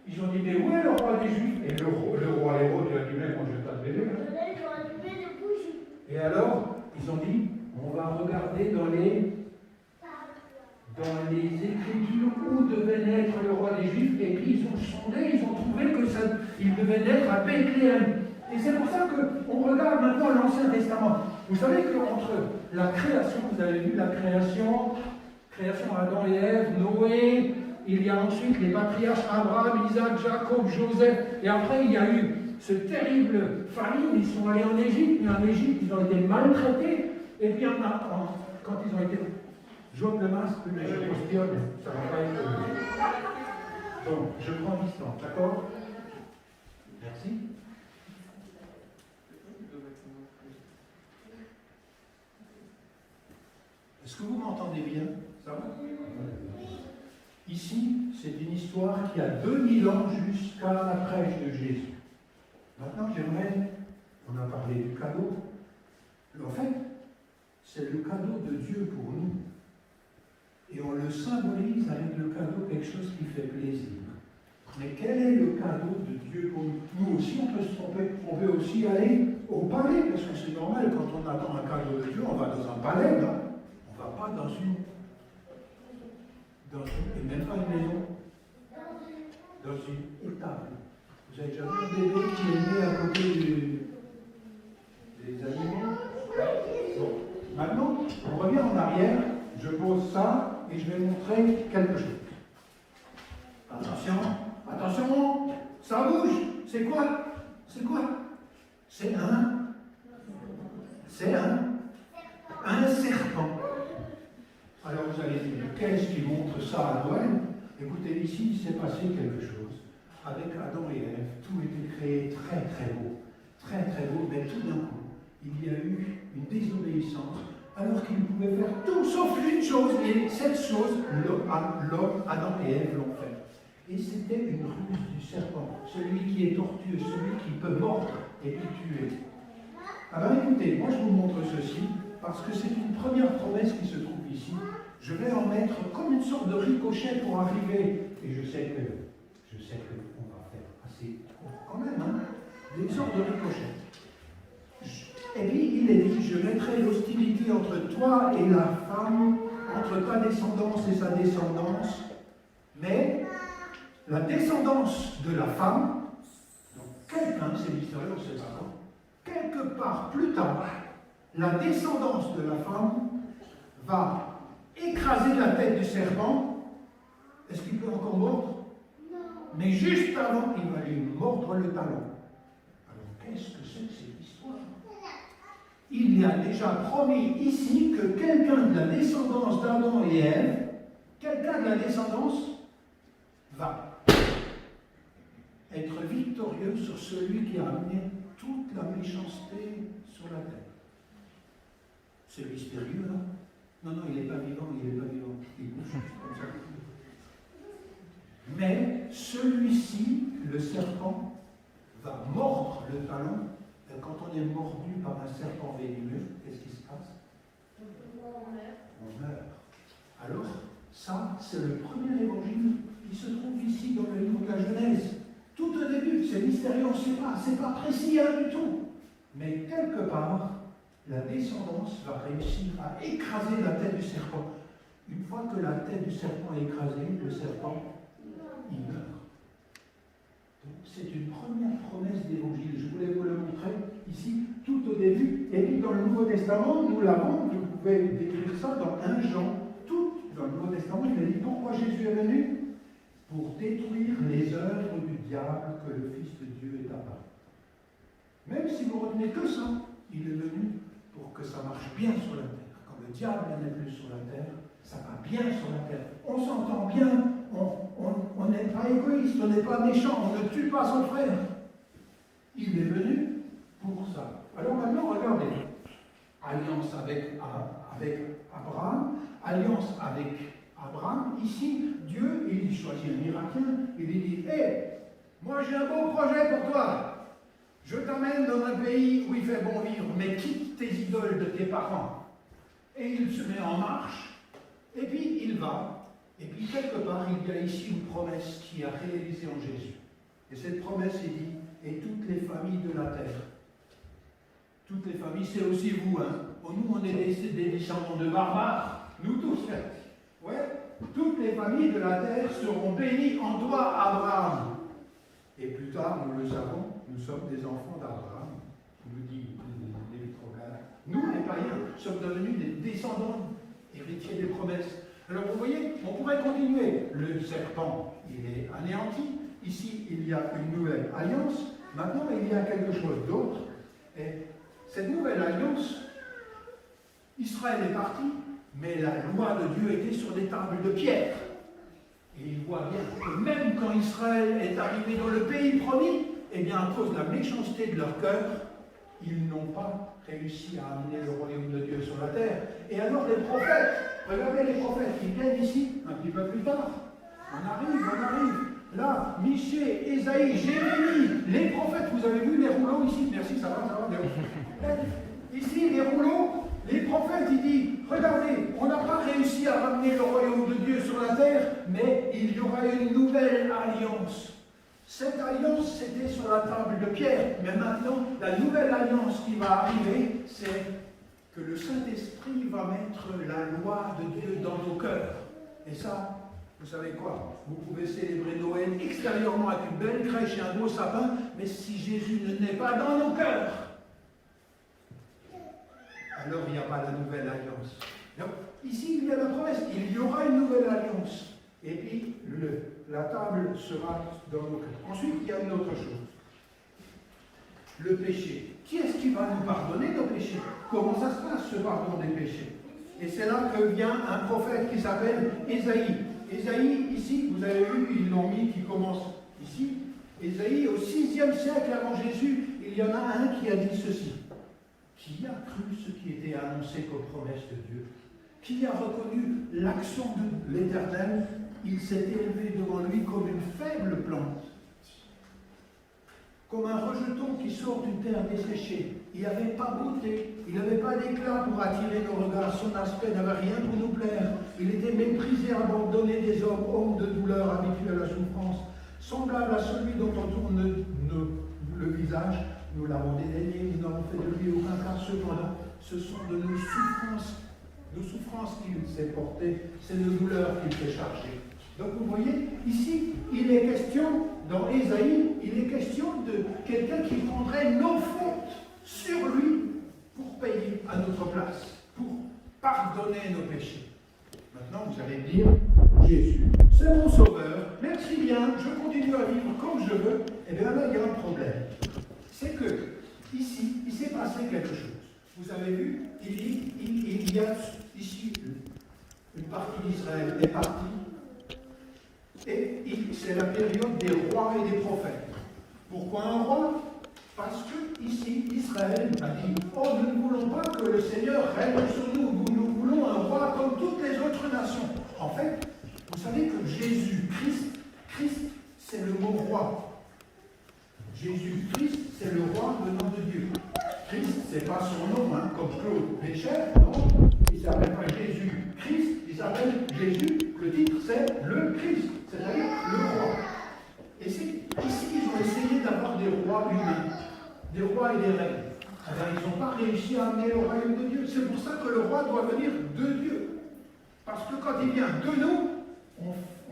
Ils ont dit, mais où est le roi des Juifs? Et le roi Hérode lui a dit, mais moi je t'ai bébé. Et alors, ils ont dit, on va regarder dans les Écritures où devait naître le roi des Juifs, et puis ils ont sondé, ils ont trouvé qu'il devait naître à Bethléem. Et c'est pour ça qu'on regarde maintenant l'Ancien Testament. Vous savez qu'entre la création, vous avez vu la création Adam et Ève, Noé, il y a ensuite les patriarches Abraham, Isaac, Jacob, Joseph, et après il y a eu ce terrible famine, ils sont allés en Égypte, mais en Égypte ils ont été maltraités, et puis quand ils ont été... Jaune de masque, mais je postillonne, ça va pas être... Bon, je prends distance, d'accord? Merci. Est-ce que vous m'entendez bien? Ça va? Ici, c'est une histoire qui a 2000 ans jusqu'à la prêche de Jésus. Maintenant, on a parlé du cadeau. En fait, c'est le cadeau de Dieu pour nous. Et on le symbolise avec le cadeau quelque chose qui fait plaisir. Mais quel est le cadeau de Dieu pour nous? Nous aussi, on peut se tromper. On peut aussi aller au palais, parce que c'est normal, quand on attend un cadeau de Dieu, on va dans un palais, non? On ne va pas dans une... et même pas une maison. Dans une étable. Vous avez déjà vu un bébé qui est né à côté des animaux? Bon. Maintenant, on revient en arrière. Je pose ça et je vais montrer quelque chose. Attention, attention, ça bouge. C'est quoi? C'est quoi? C'est un serpent. Alors vous allez dire, qu'est-ce qui montre ça à Noël? Écoutez, ici, il s'est passé quelque chose. Avec Adam et Ève, tout était créé très très beau. Très très beau, mais tout d'un coup, il y a eu une désobéissance. Alors qu'ils pouvaient faire tout sauf une chose, et cette chose, l'homme, Adam et Ève l'ont fait. Et c'était une ruse du serpent, celui qui est tortueux, celui qui peut mordre et puis tuer. Alors écoutez, moi je vous montre ceci, parce que c'est une première promesse qui se trouve ici. Je vais en mettre comme une sorte de ricochet pour arriver, et je sais qu'on va faire assez court quand même, hein, des sortes de ricochets. Et puis il est dit, je mettrai l'hostilité entre toi et la femme, entre ta descendance et sa descendance, mais la descendance de la femme, donc quelqu'un, c'est mystérieux, on ne sait pas quand, quelque part plus tard, la descendance de la femme va écraser la tête du serpent. Est-ce qu'il peut encore mordre? Non. Mais juste avant, il va lui mordre le talon. Alors qu'est-ce que c'est que cette histoire? Il y a déjà promis ici que quelqu'un de la descendance d'Adam et Ève, quelqu'un de la descendance, va être victorieux sur celui qui a amené toute la méchanceté sur la terre. C'est mystérieux, là? Non, il n'est pas vivant, il bouge comme ça. Mais celui-ci, le serpent, va mordre le talon. Et quand on est mordu par un serpent venimeux, qu'est-ce qui se passe? On meurt. Alors, ça, c'est le premier évangile qui se trouve ici dans le livre de la Genèse. Tout au début, c'est mystérieux, c'est pas précis hein, du tout. Mais quelque part, la descendance va réussir à écraser la tête du serpent. Une fois que la tête du serpent est écrasée, le serpent, il meurt. Donc c'est une première promesse d'évangile. Je voulais vous le montrer ici, tout au début. Et puis dans le Nouveau Testament, nous l'avons, vous pouvez décrire ça dans 1 Jean. Tout dans le Nouveau Testament, il a dit pourquoi Jésus est venu? Pour détruire les œuvres du diable que le Fils de Dieu est apparu. Même si vous retenez que ça, il est venu pour que ça marche bien sur la terre. Quand le diable n'est plus sur la terre, ça va bien sur la terre. On s'entend bien, on n'est pas égoïste, on n'est pas méchant, on ne tue pas son frère. Il est venu pour ça. Alors maintenant, regardez. Alliance avec Abraham, alliance avec Abraham. Ici, Dieu, il choisit un miracle, il lui dit, hé, moi j'ai un beau projet pour toi. Je t'amène dans un pays où il fait bon vivre, mais quitte tes idoles de tes parents. Et il se met en marche, et puis il va Et puis quelque part, il y a ici une promesse qui est réalisée en Jésus. Et cette promesse est dit, et toutes les familles de la terre. Toutes les familles, c'est aussi vous, hein. Nous, on est des descendants de barbares. Nous tous, ouais. Toutes les familles de la terre seront bénies en toi, Abraham. Et plus tard, nous le savons, nous sommes des enfants d'Abraham, nous dit l'Épître aux Galates. Nous, les païens, sommes devenus des descendants héritiers des promesses. Alors vous voyez, on pourrait continuer. Le serpent, il est anéanti. Ici, il y a une nouvelle alliance. Maintenant, il y a quelque chose d'autre. Et cette nouvelle alliance, Israël est parti, mais la loi de Dieu était sur des tables de pierre. Et il voit bien que même quand Israël est arrivé dans le pays promis, eh bien, à cause de la méchanceté de leur cœur, ils n'ont pas réussi à amener le royaume de Dieu sur la terre. Et alors les prophètes, regardez les prophètes qui viennent ici, un petit peu plus tard. On arrive. Là, Michée, Ésaïe, Jérémie, les prophètes, vous avez vu les rouleaux ici? Merci, ça va. Ici, les rouleaux, les prophètes, ils disent, regardez, on n'a pas réussi à ramener le royaume de Dieu sur la terre, mais il y aura une nouvelle alliance. Cette alliance, c'était sur la table de pierre, mais maintenant, la nouvelle alliance qui va arriver, c'est que le Saint-Esprit va mettre la loi de Dieu dans nos cœurs. Et ça, vous savez quoi? Vous pouvez célébrer Noël extérieurement avec une belle crèche et un beau sapin, mais si Jésus ne naît pas dans nos cœurs, alors il n'y a pas la nouvelle alliance. Donc, ici, il y a la promesse, il y aura une nouvelle alliance. Et puis, la table sera dans nos cœurs. Ensuite, il y a une autre chose. Le péché. Qui est-ce qui va nous pardonner nos péchés? Comment ça se passe, ce pardon des péchés? Et c'est là que vient un prophète qui s'appelle Ésaïe. Ésaïe, ici, vous avez vu, ils l'ont mis, qui commence ici. Ésaïe, au 6e siècle avant Jésus, il y en a un qui a dit ceci. Qui a cru ce qui était annoncé comme promesse de Dieu? Qui a reconnu l'action de l'Éternel? Il s'est élevé devant lui comme une faible plante, comme un rejeton qui sort d'une terre desséchée. Il n'avait pas beauté, il n'avait pas d'éclat pour attirer nos regards, son aspect n'avait rien pour nous plaire. Il était méprisé, abandonné des hommes, homme de douleur, habitué à la souffrance, semblable à celui dont on tourne le visage. Nous l'avons dédaigné, nous n'avons fait de lui aucun cas. Cependant, ce sont de nos souffrances qu'il s'est porté, c'est nos douleurs qu'il s'est chargé. Donc vous voyez, ici, il est question, dans Ésaïe, il est question de quelqu'un qui prendrait nos fautes sur lui pour payer à notre place, pour pardonner nos péchés. Maintenant, vous allez dire, Jésus, c'est mon sauveur, merci bien, je continue à vivre comme je veux. Eh bien là, il y a un problème. C'est que, ici, il s'est passé quelque chose. Vous avez vu, il y a ici une partie d'Israël est partie, et c'est la période des rois et des prophètes. Pourquoi un roi? Parce que ici, Israël a dit, oh, nous ne voulons pas que le Seigneur règne sur nous, nous voulons un roi comme toutes les autres nations. En fait, vous savez que Christ, c'est le mot roi. Jésus-Christ, c'est le roi venant de Dieu. Christ, c'est pas son nom, hein, comme Claude Pécher, non. Il ne s'appelle pas Jésus-Christ, il s'appelle Jésus. Le titre, c'est le Christ, c'est-à-dire le roi. Et ici, ils ont essayé d'avoir des rois humains, des rois et des reines. Alors, ils n'ont pas réussi à amener le royaume de Dieu. C'est pour ça que le roi doit venir de Dieu. Parce que quand il vient de nous,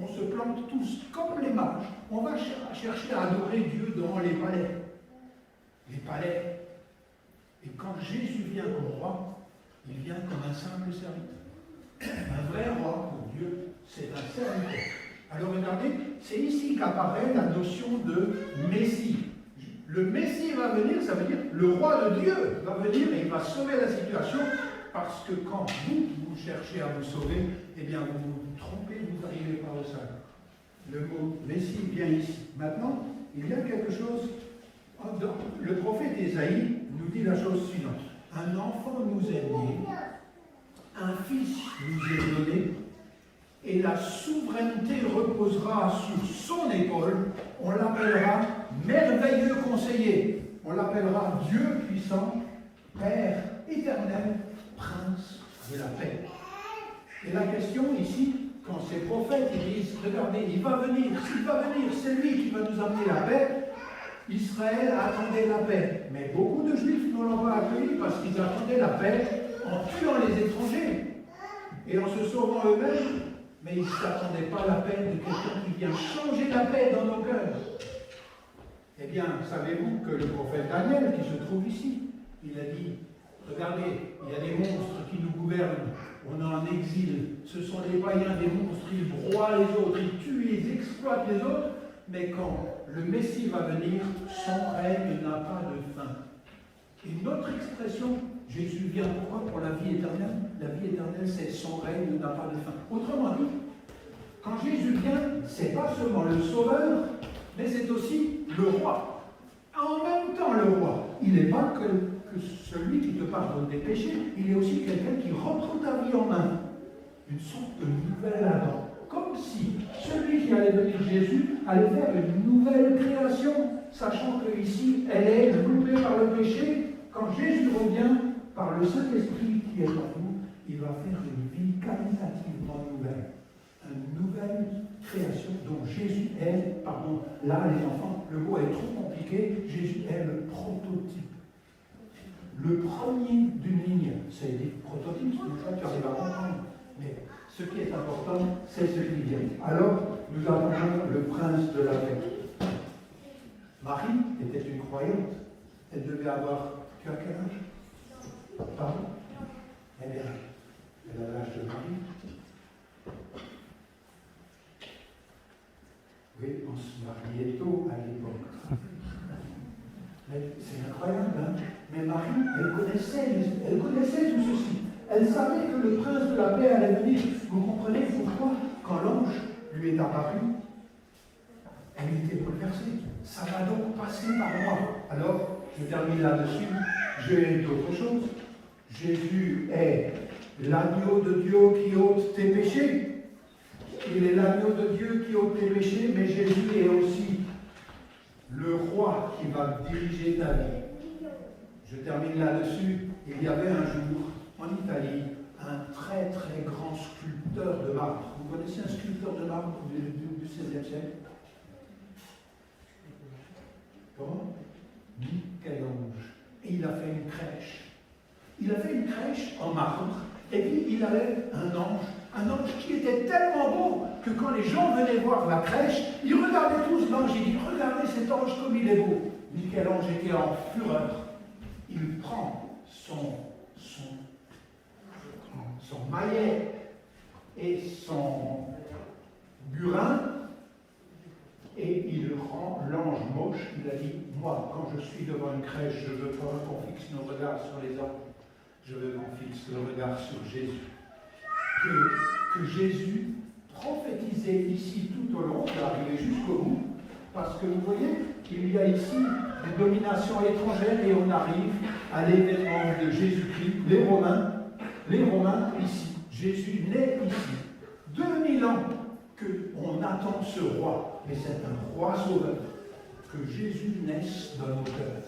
on se plante tous comme les mages. On va chercher à adorer Dieu dans les palais. Les palais. Et quand Jésus vient comme roi, il vient comme un simple serviteur. Un vrai roi pour Dieu, c'est un serviteur. Alors regardez, c'est ici qu'apparaît la notion de Messie. Le Messie va venir, ça veut dire le roi de Dieu va venir et il va sauver la situation, parce que quand vous cherchez à vous sauver, eh bien vous vous trompez, vous n'arrivez pas au salut. Le mot Messie vient ici. Maintenant, il y a quelque chose. Le prophète Ésaïe nous dit la chose suivante. Un enfant nous est né, un fils nous est donné, et la souveraineté reposera sur son épaule. On l'appellera merveilleux conseiller. On l'appellera Dieu puissant, Père éternel, Prince de la paix. Et la question ici, quand ces prophètes ils disent, regardez, il va venir, s'il va venir, c'est lui qui va nous amener la paix, Israël attendait la paix. Mais beaucoup de Juifs ne l'ont pas accueilli parce qu'ils attendaient la paix en tuant les étrangers et en se sauvant eux-mêmes. Mais ils ne s'attendaient pas à la paix de quelqu'un qui vient changer la paix dans nos cœurs. Eh bien, savez-vous que le prophète Daniel, qui se trouve ici, il a dit, regardez, il y a des monstres qui nous gouvernent, on est en exil, ce sont des païens, des monstres, ils broient les autres, ils tuent, ils exploitent les autres, mais quand le Messie va venir, son règne n'a pas de fin. Et notre expression, Jésus vient pourquoi? Pour la vie éternelle. La vie éternelle, c'est son règne n'a pas de fin. Autrement dit, quand Jésus vient, ce n'est pas seulement le sauveur, mais c'est aussi le roi. En même temps, le roi, il n'est pas que celui qui te pardonne des péchés, il est aussi quelqu'un qui reprend ta vie en main. Une sorte de nouvel Adam. Comme si celui qui allait venir Jésus allait faire une nouvelle création, sachant qu'ici, elle est loupée par le péché. Quand Jésus revient, par le Saint-Esprit qui est en nous, il va faire une vie qualitativement nouvelle. Une nouvelle création dont Jésus est, pardon, là les enfants, le mot est trop compliqué, Jésus est le prototype. Le premier d'une ligne, c'est des prototypes, une fois tu arrives à comprendre. Mais ce qui est important, c'est ce qui vient. Alors, nous avons le prince de la paix. Marie était une croyante. Elle devait avoir, tu as quel âge? Pardon? Elle a l'âge de Marie. Oui, on se mariait tôt à l'époque. Mais c'est incroyable, hein? Mais Marie, elle connaissait tout ceci. Elle savait que le prince de la paix allait venir. Vous comprenez pourquoi, quand l'ange lui est apparu, elle était bouleversée. Ça va donc passer par moi. Alors, je termine là-dessus. J'ai d'autres choses. Jésus est l'agneau de Dieu qui ôte tes péchés. Il est l'agneau de Dieu qui ôte tes péchés, mais Jésus est aussi le roi qui va diriger ta vie. Je termine là-dessus. Il y avait un jour, en Italie, un très très grand sculpteur de marbre. Vous connaissez un sculpteur de marbre du XVIe siècle? Comment? Michel-Ange. Et il a fait une crèche. Il a fait une crèche en marbre, et puis il avait un ange qui était tellement beau que quand les gens venaient voir la crèche, ils regardaient tous l'ange, ils disaient, regardez cet ange comme il est beau. Michel-Ange était en fureur. Il prend son maillet et son burin et il rend l'ange moche. Il a dit, moi, quand je suis devant une crèche, je veux pas qu'on fixe nos regards sur les anges. Je veux qu'on fixe le regard sur Jésus. Que Jésus prophétisait ici tout au long, il arrivait jusqu'au bout, parce que vous voyez, il y a ici des dominations étrangères et on arrive à l'événement de Jésus-Christ, les Romains ici. Jésus naît ici. 2000 ans qu'on attend ce roi, mais c'est un roi sauveur. Que Jésus naisse dans nos cœurs.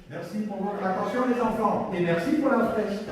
Merci pour votre attention les enfants et merci pour la fresque.